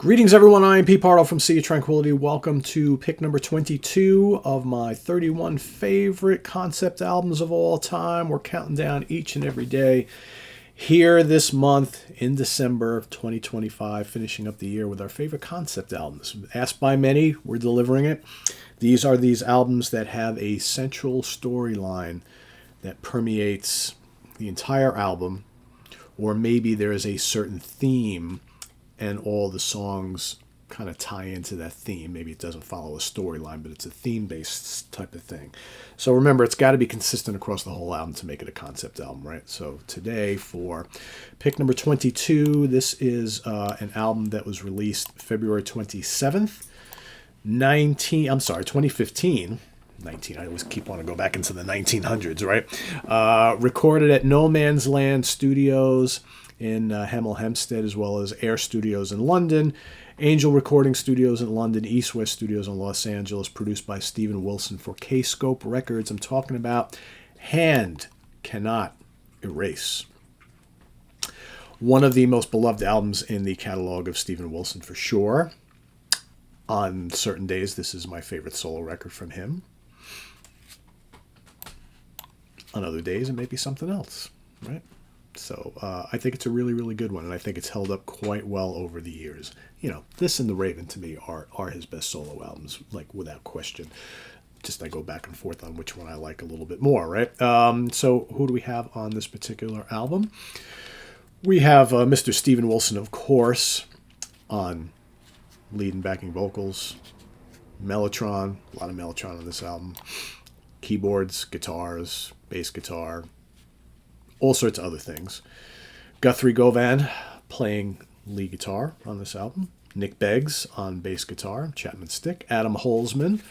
Greetings, everyone. I am Pete Pardo from Sea of Tranquility. Welcome to pick number 22 of my 31 favorite concept albums of all time. We're counting down each and every day here this month in December of 2025, finishing up the year with our favorite concept albums. Asked by many, we're delivering it. These are these albums that have a central storyline that permeates the entire album, or maybe there is a certain theme and all the songs kind of tie into that theme. Maybe it doesn't follow a storyline, but it's a theme-based type of thing. So remember, it's got to be consistent across the whole album to make it a concept album, right? So today, for pick number 22, this is an album that was released February 27th, 2015. 19, I always keep wanting to go back into the 1900s, right? Recorded at No Man's Land Studios in Hemel Hempstead, as well as Air Studios in London, Angel Recording Studios in London, East West Studios in Los Angeles, produced by Stephen Wilson for K-Scope Records. I'm talking about Hand Cannot Erase. One of the most beloved albums in the catalog of Stephen Wilson, for sure. On certain days, this is my favorite solo record from him. On other days, it may be something else, right? So I think it's a really, really good one, and I think it's held up quite well over the years. You know, this and The Raven, to me, are his best solo albums, like, without question. Just I go back and forth on which one I like a little bit more, right? So who do we have on this particular album? We have Mr. Stephen Wilson, of course, on lead and backing vocals. Mellotron, a lot of Mellotron on this album. Keyboards, guitars, bass guitar, all sorts of other things. Guthrie Govan playing lead guitar on this album. Nick Beggs on bass guitar, Chapman Stick. Adam Holzman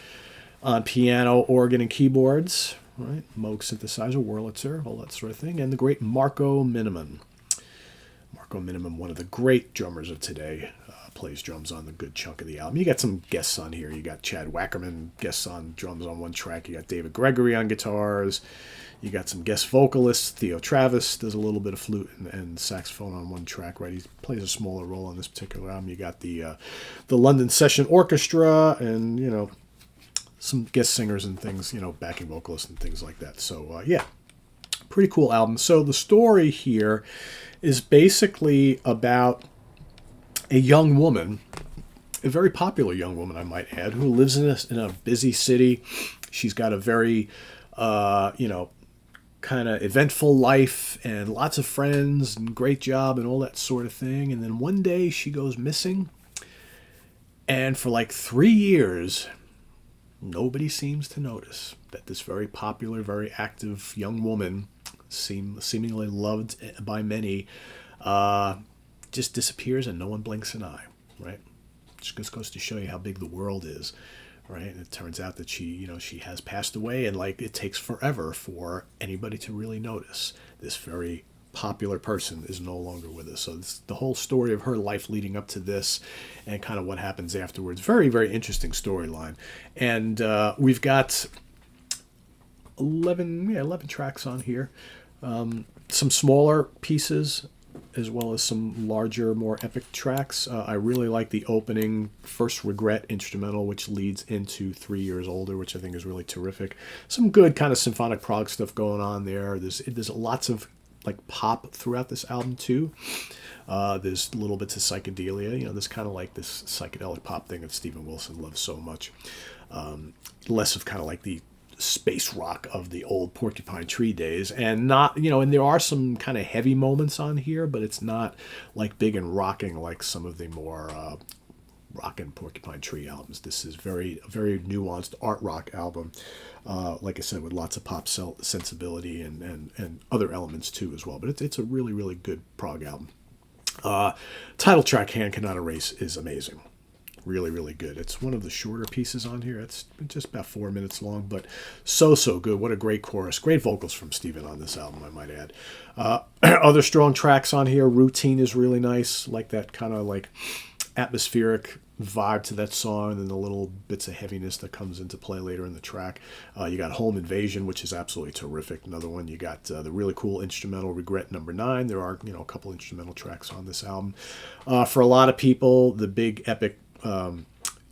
on piano, organ, and keyboards. Right? Moog synthesizer, Wurlitzer, all that sort of thing. And the great Marco Miniman. Marco Miniman, one of the great drummers of today, plays drums on the good chunk of the album. You got some guests on here. You got Chad Wackerman, guests on drums on one track. You got David Gregory on guitars. You got some guest vocalists. Theo Travis does a little bit of flute and saxophone on one track, right? He plays a smaller role on this particular album. You got the London Session Orchestra and, you know, some guest singers and things, you know, backing vocalists and things like that. So, yeah, pretty cool album. So the story here is basically about a young woman, a very popular young woman, I might add, who lives in a busy city. She's got a very, kind of eventful life and lots of friends and great job and all that sort of thing. And then one day she goes missing. And for like 3 years, nobody seems to notice that this very popular, very active young woman, seemingly loved by many, just disappears and no one blinks an eye, right? Just goes to show you how big the world is, right? And it turns out that she has passed away, and like it takes forever for anybody to really notice this very popular person is no longer with us. So it's the whole story of her life leading up to this and kind of what happens afterwards. Very, very interesting storyline. And we've got 11 tracks on here. Some smaller pieces as well as some larger, more epic tracks. I really like the opening First Regret instrumental, which leads into 3 Years Older, which I think is really terrific. Some good kind of symphonic prog stuff going on there. There's lots of like pop throughout this album too. There's little bits of psychedelia. You know, there's kind of like this psychedelic pop thing that Stephen Wilson loves so much. Less of kind of like the space rock of the old Porcupine Tree days, and not, you know, and there are some kind of heavy moments on here, but it's not like big and rocking like some of the more rockin' Porcupine Tree albums. This is very nuanced art rock album, like I said, with lots of pop sensibility and other elements too as well. But it's a really, really good prog album. Title track Hand Cannot Erase is amazing. Really, really good. It's one of the shorter pieces on here. It's just about 4 minutes long, but so good. What a great chorus. Great vocals from Stephen on this album, I might add. Other strong tracks on here. Routine is really nice. Like that kind of like atmospheric vibe to that song, and then the little bits of heaviness that comes into play later in the track. You got Home Invasion, which is absolutely terrific. Another one. You got the really cool instrumental Regret Number 9. There are a couple instrumental tracks on this album. For a lot of people, the big epic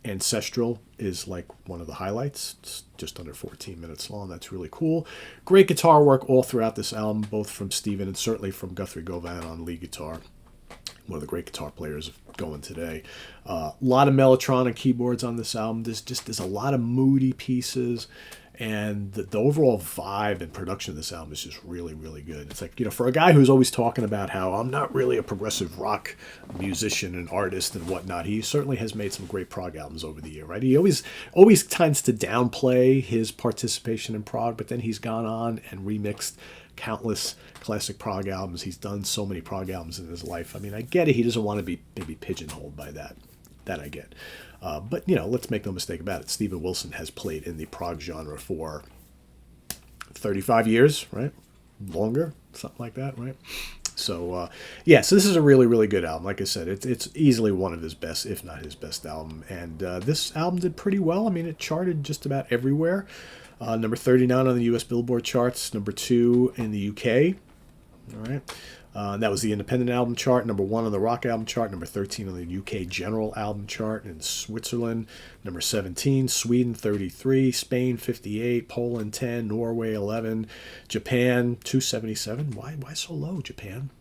Ancestral is like one of the highlights. It's just under 14 minutes long. That's really cool. Great guitar work all throughout this album, both from Steven and certainly from Guthrie Govan on lead guitar. One of the great guitar players going today. A lot of Mellotron and keyboards on this album. There's a lot of moody pieces, and the overall vibe and production of this album is just really, really good. It's like, for a guy who's always talking about how I'm not really a progressive rock musician and artist and whatnot, he certainly has made some great prog albums over the year, right? He always tends to downplay his participation in prog, but then he's gone on and remixed countless classic prog albums. He's done so many prog albums in his life. I mean, I get it. He doesn't want to be maybe pigeonholed by that. That I get. But, let's make no mistake about it. Steven Wilson has played in the prog genre for 35 years, right? Longer, something like that, right? So, so this is a really, really good album. Like I said, it's easily one of his best, if not his best album. And this album did pretty well. I mean, it charted just about everywhere. Number 39 on the U.S. Billboard charts, number 2 in the U.K., all right? That was the independent album chart, number 1 on the rock album chart, number 13 on the UK general album chart in Switzerland, number 17, Sweden 33, Spain 58, Poland 10, Norway 11, Japan 277. Why so low, Japan?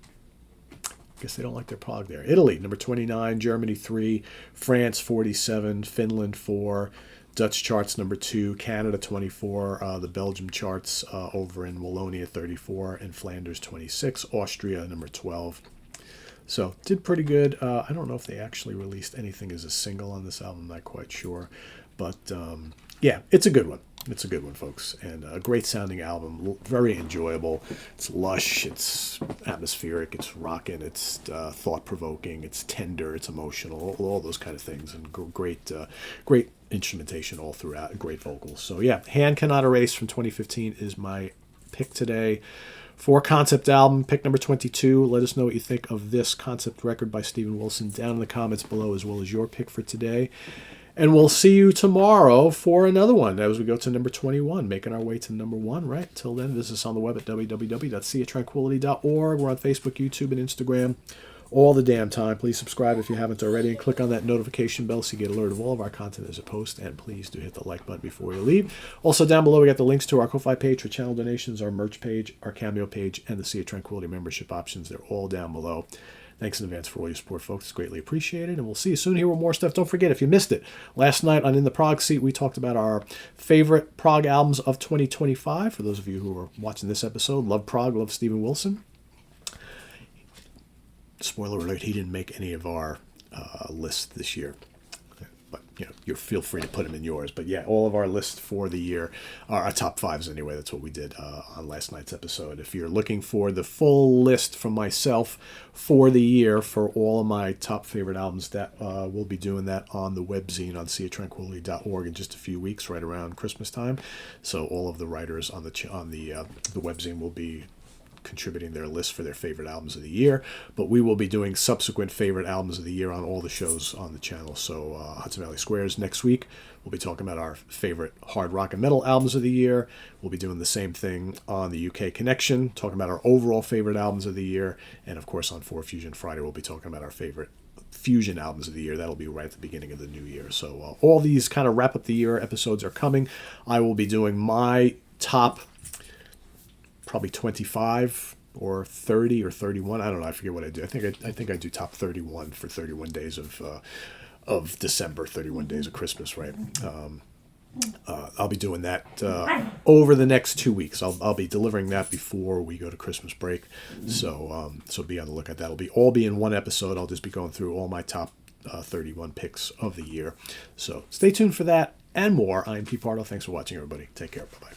Guess they don't like their prog there. Italy, number 29, Germany 3, France 47, Finland 4, Dutch charts number 2, Canada 24, the Belgium charts over in Wallonia 34, and Flanders 26, Austria number 12. So did pretty good. I don't know if they actually released anything as a single on this album. I'm not quite sure, but it's a good one. It's a good one, folks, and a great sounding album. Very enjoyable. It's lush. It's atmospheric. It's rocking. It's thought provoking. It's tender. It's emotional. All those kind of things, and great instrumentation all throughout. Great vocals. So Hand Cannot Erase from 2015 is my pick today. For concept album, pick number 22. Let us know what you think of this concept record by Steven Wilson down in the comments below, as well as your pick for today. And we'll see you tomorrow for another one as we go to number 21, making our way to number 1, right? Till then, visit us on the web at www.seatranquility.org. We're on Facebook, YouTube, and Instagram all the damn time. Please subscribe if you haven't already, and click on that notification bell so you get alert of all of our content as a post. And please do hit the like button before you leave. Also, down below, we got the links to our Ko-Fi page for channel donations, our merch page, our Cameo page, and the Sea of Tranquility membership options. They're all down below. Thanks in advance for all your support, folks. It's greatly appreciated. And we'll see you soon here with more stuff. Don't forget, if you missed it, last night on In the Prog Seat, we talked about our favorite prog albums of 2025. For those of you who are watching this episode, love prog, love Steven Wilson. Spoiler alert, he didn't make any of our lists this year. But you feel free to put them in yours. But all of our lists for the year are our top 5s anyway. That's what we did on last night's episode. If you're looking for the full list from myself for the year for all of my top favorite albums, that we'll be doing that on the webzine on seatranquility.org in just a few weeks, right around Christmas time. So all of the writers on the webzine will be contributing their list for their favorite albums of the year, but we will be doing subsequent favorite albums of the year on all the shows on the channel. So Hudson Valley Squares next week, we'll be talking about our favorite hard rock and metal albums of the year. We'll be doing the same thing on the UK Connection, talking about our overall favorite albums of the year, and of course on 4 Fusion Friday, we'll be talking about our favorite fusion albums of the year. That'll be right at the beginning of the new year. So all these kind of wrap up the year episodes are coming. I will be doing my top probably 25 or 30 or 31. I don't know. I forget what I do. I think I do top 31 for 31 days of December, 31 days of Christmas, right? I'll be doing that over the next 2 weeks. I'll be delivering that before we go to Christmas break. So be on the lookout. That'll all be in one episode. I'll just be going through all my top 31 picks of the year. So stay tuned for that and more. I'm Pete Pardo. Thanks for watching, everybody. Take care. Bye-bye.